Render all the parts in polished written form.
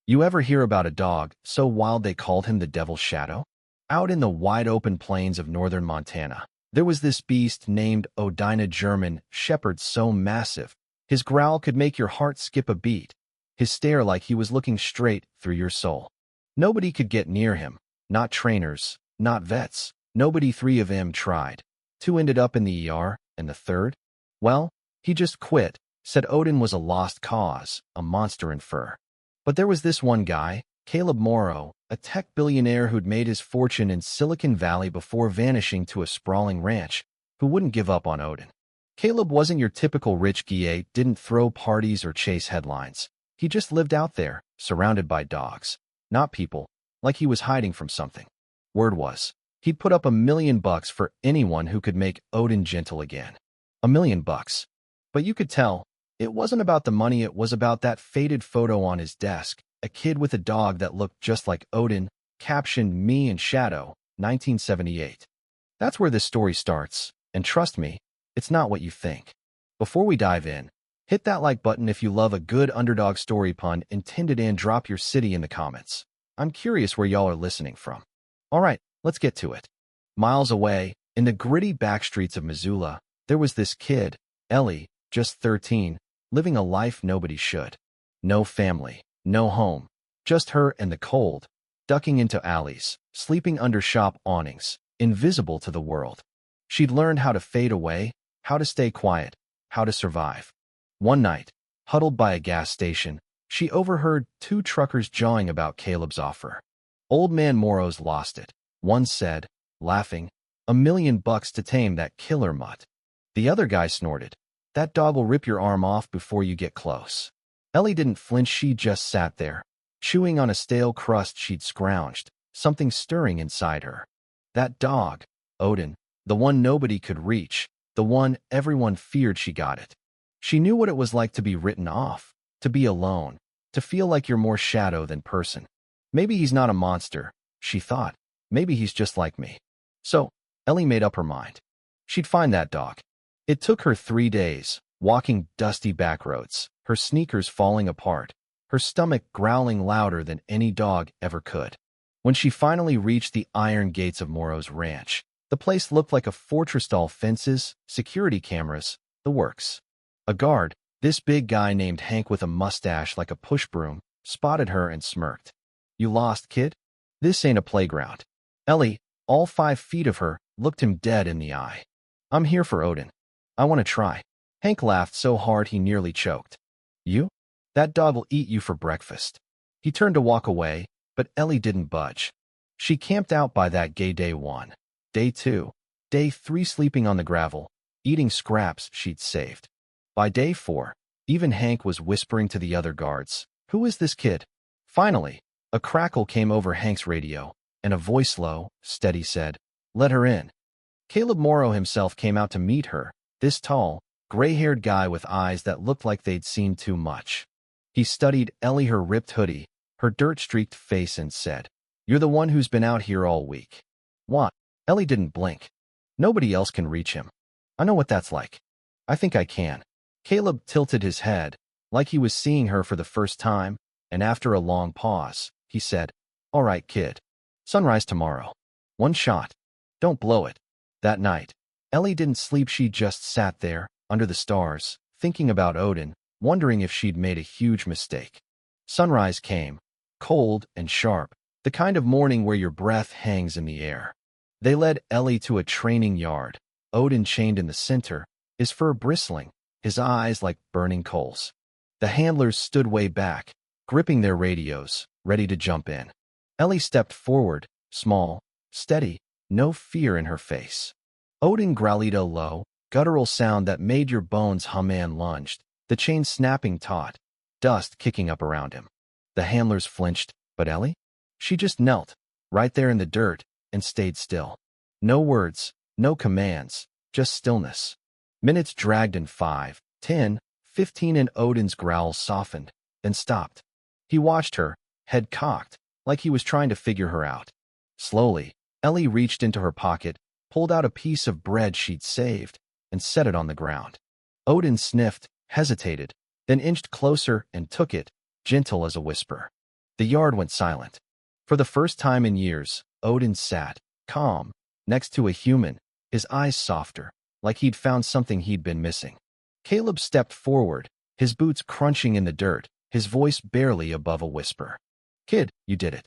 You ever hear about a dog so wild they called him the Devil's Shadow? Out in the wide-open plains of northern Montana, there was this beast named Odin, German Shepherd, so massive, his growl could make your heart skip a beat, his stare like he was looking straight through your soul. Nobody could get near him, not trainers, not vets, nobody. Three of them tried. Two ended up in the ER, and the third? Well, he just quit, said Odin was a lost cause, a monster in fur. But there was this one guy, Caleb Morrow, a tech billionaire who'd made his fortune in Silicon Valley before vanishing to a sprawling ranch, who wouldn't give up on Odin. Caleb wasn't your typical rich guy, didn't throw parties or chase headlines. He just lived out there, surrounded by dogs, not people, like he was hiding from something. Word was, he'd put up $1 million for anyone who could make Odin gentle again. $1 million. But you could tell, it wasn't about the money, it was about that faded photo on his desk, a kid with a dog that looked just like Odin, captioned "Me and Shadow, 1978. That's where this story starts, and trust me, it's not what you think. Before we dive in, hit that like button if you love a good underdog story, pun intended, and drop your city in the comments. I'm curious where y'all are listening from. Alright, let's get to it. Miles away, in the gritty backstreets of Missoula, there was this kid, Ellie, just 13, living a life nobody should. No family, no home, just her and the cold, ducking into alleys, sleeping under shop awnings, invisible to the world. She'd learned how to fade away, how to stay quiet, how to survive. One night, huddled by a gas station, she overheard two truckers jawing about Caleb's offer. Old Man Morrow's lost it, one said, laughing, $1 million to tame that killer mutt. The other guy snorted, that dog will rip your arm off before you get close. Ellie didn't flinch, she just sat there, chewing on a stale crust she'd scrounged, something stirring inside her. That dog, Odin, the one nobody could reach, the one everyone feared. She got it. She knew what it was like to be written off, to be alone, to feel like you're more shadow than person. Maybe he's not a monster, she thought. Maybe he's just like me. So, Ellie made up her mind. She'd find that dog. It took her 3 days, walking dusty back roads, her sneakers falling apart, her stomach growling louder than any dog ever could. When she finally reached the iron gates of Morrow's ranch, the place looked like a fortress, all fences, security cameras, the works. A guard, this big guy named Hank with a mustache like a push broom, spotted her and smirked. You lost, kid? This ain't a playground. Ellie, all 5 feet of her, looked him dead in the eye. I'm here for Odin. I want to try. Hank laughed so hard he nearly choked. You? That dog will eat you for breakfast. He turned to walk away, but Ellie didn't budge. She camped out by that gay day 1, day 2, day 3, sleeping on the gravel, eating scraps she'd saved. By day 4, even Hank was whispering to the other guards, "Who is this kid?" Finally, a crackle came over Hank's radio, and a voice low, steady said, "Let her in." Caleb Morrow himself came out to meet her, this tall, gray-haired guy with eyes that looked like they'd seen too much. He studied Ellie, her ripped hoodie, her dirt-streaked face, and said, "You're the one who's been out here all week." What? Ellie didn't blink. Nobody else can reach him. I know what that's like. I think I can. Caleb tilted his head, like he was seeing her for the first time, and after a long pause, he said, "All right, kid. Sunrise tomorrow. One shot. Don't blow it." That night, Ellie didn't sleep. She just sat there, under the stars, thinking about Odin, wondering if she'd made a huge mistake. Sunrise came, cold and sharp, the kind of morning where your breath hangs in the air. They led Ellie to a training yard, Odin chained in the center, his fur bristling, his eyes like burning coals. The handlers stood way back, gripping their radios, ready to jump in. Ellie stepped forward, small, steady, no fear in her face. Odin growled a low, guttural sound that made your bones hum, and lunged, the chain snapping taut, dust kicking up around him. The handlers flinched, but Ellie? She just knelt, right there in the dirt, and stayed still. No words, no commands, just stillness. Minutes dragged, in 5, 10, 15, and Odin's growl softened, then stopped. He watched her, head cocked, like he was trying to figure her out. Slowly, Ellie reached into her pocket, pulled out a piece of bread she'd saved, and set it on the ground. Odin sniffed, hesitated, then inched closer and took it, gentle as a whisper. The yard went silent. For the first time in years, Odin sat, calm, next to a human, his eyes softer, like he'd found something he'd been missing. Caleb stepped forward, his boots crunching in the dirt, his voice barely above a whisper. "Kid, you did it.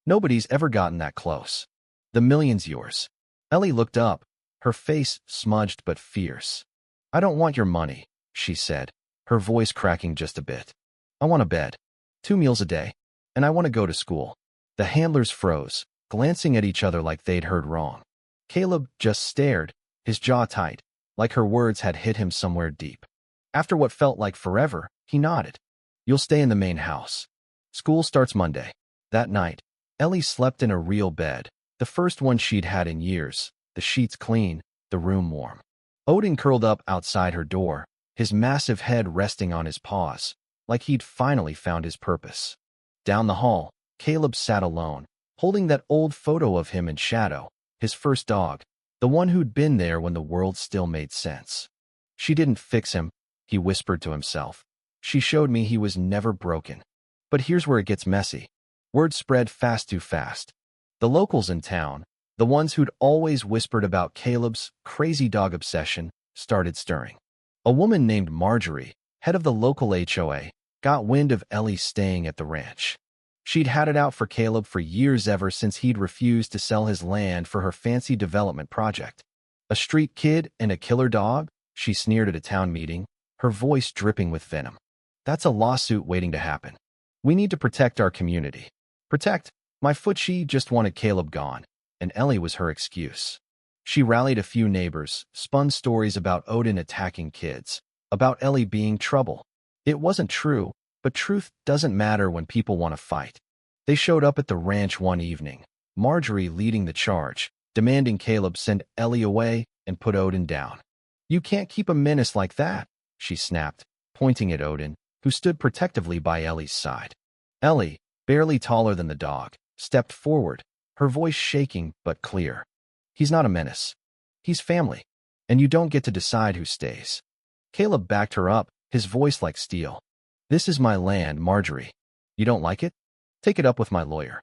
Nobody's ever gotten that close. The million's yours." Ellie looked up, her face smudged but fierce. "I don't want your money," she said, her voice cracking just a bit. "I want a bed, 2 meals a day, and I want to go to school." The handlers froze, glancing at each other like they'd heard wrong. Caleb just stared, his jaw tight, like her words had hit him somewhere deep. After what felt like forever, he nodded. "You'll stay in the main house. School starts Monday." That night, Ellie slept in a real bed, the first one she'd had in years, the sheets clean, the room warm. Odin curled up outside her door, his massive head resting on his paws, like he'd finally found his purpose. Down the hall, Caleb sat alone, holding that old photo of him in shadow, his first dog, the one who'd been there when the world still made sense. "She didn't fix him," he whispered to himself. "She showed me he was never broken." But here's where it gets messy. Word spread too fast. The locals in town, the ones who'd always whispered about Caleb's crazy dog obsession, started stirring. A woman named Marjorie, head of the local HOA, got wind of Ellie staying at the ranch. She'd had it out for Caleb for years, ever since he'd refused to sell his land for her fancy development project. "A street kid and a killer dog?" she sneered at a town meeting, her voice dripping with venom. "That's a lawsuit waiting to happen. We need to protect our community." Protect? My foot. She just wanted Caleb gone, and Ellie was her excuse. She rallied a few neighbors, spun stories about Odin attacking kids, about Ellie being trouble. It wasn't true, but truth doesn't matter when people want to fight. They showed up at the ranch one evening, Marjorie leading the charge, demanding Caleb send Ellie away and put Odin down. "You can't keep a menace like that," she snapped, pointing at Odin, who stood protectively by Ellie's side. Ellie, barely taller than the dog, stepped forward, her voice shaking but clear. "He's not a menace. He's family, and you don't get to decide who stays." Caleb backed her up, his voice like steel. "This is my land, Marjorie. You don't like it? Take it up with my lawyer."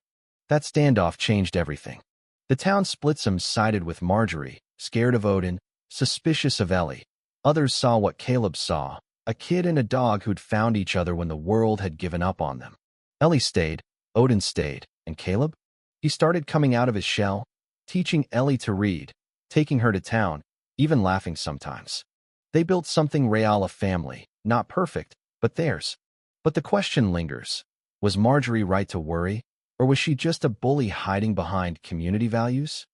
That standoff changed everything. The town split. Some sided with Marjorie, scared of Odin, suspicious of Ellie. Others saw what Caleb saw, a kid and a dog who'd found each other when the world had given up on them. Ellie stayed, Odin stayed, and Caleb? He started coming out of his shell, teaching Ellie to read, taking her to town, even laughing sometimes. They built something real, a family, not perfect, but theirs. But the question lingers. Was Marjorie right to worry, or was she just a bully hiding behind community values?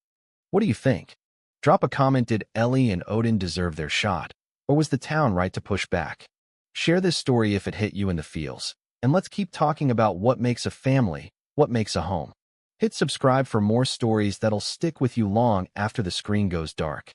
What do you think? Drop a comment. Did Ellie and Odin deserve their shot, or was the town right to push back? Share this story if it hit you in the feels. And let's keep talking about what makes a family, what makes a home. Hit subscribe for more stories that'll stick with you long after the screen goes dark.